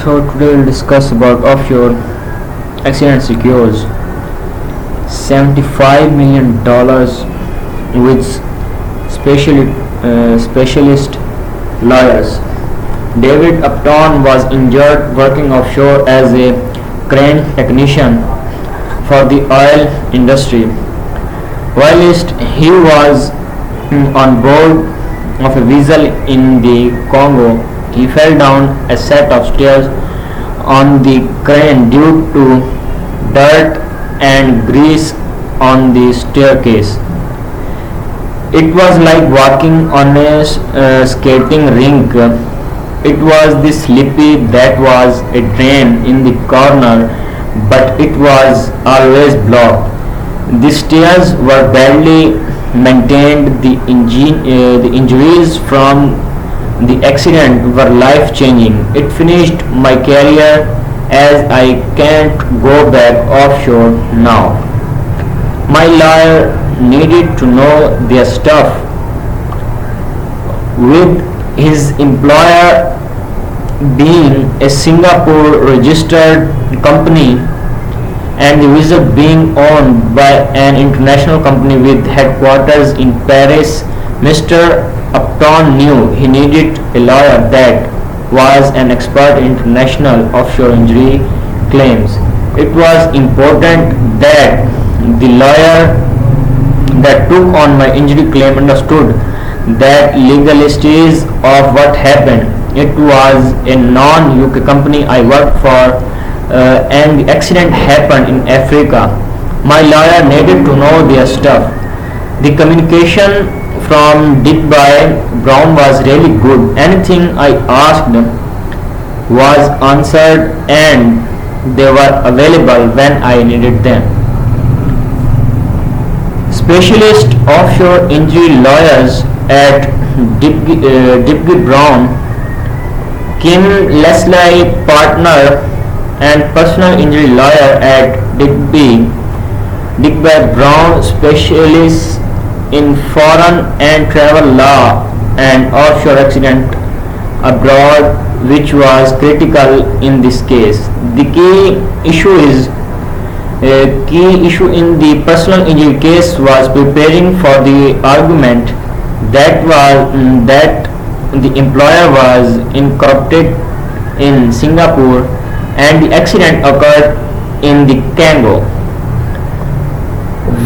So today we'll discuss about offshore accident secures $75 million with specialist lawyers. David Upton was injured working offshore as a crane technician for the oil industry. Whilst he was on board of a vessel in the Congo, he fell down a set of stairs on the crane due to dirt and grease on the staircase. It was like walking on a skating rink. It was the slippery that was a drain in the corner, but it was always blocked. The stairs were badly maintained. The injuries from the accident were life-changing. It finished my career as I can't go back offshore now. My lawyer needed to know their stuff. With his employer being a Singapore registered company and the vessel being owned by an international company with headquarters in Paris, Mr. Upton knew he needed a lawyer that was an expert in international offshore injury claims. It was important that the lawyer that took on my injury claim understood that legalities of what happened. It was a non-UK company I worked for, and the accident happened in Africa. My lawyer needed to know their stuff. The communication from Digby Brown was really good. Anything I asked was answered and they were available when I needed them. Specialist offshore injury lawyers at Digby Brown, Kim Leslie, partner and personal injury lawyer at Digby Brown, specialists in foreign and travel law and offshore accident abroad, which was critical in this case. The key issue in the personal injury case was preparing for the argument that the employer was incorporated in Singapore and the accident occurred in the Congo.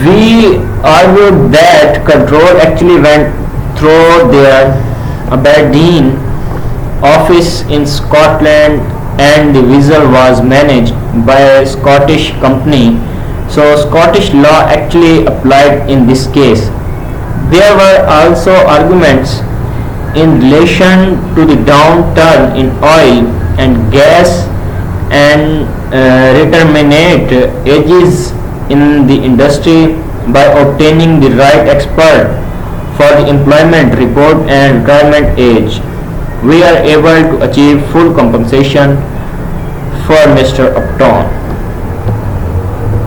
We argued that control actually went through their Aberdeen office in Scotland and the vessel was managed by a Scottish company, so Scottish law actually applied in this case. There were also arguments in relation to the downturn in oil and gas and determinate ages in the industry by obtaining the right expert for the employment report and retirement age. We are able to achieve full compensation for Mr. Upton.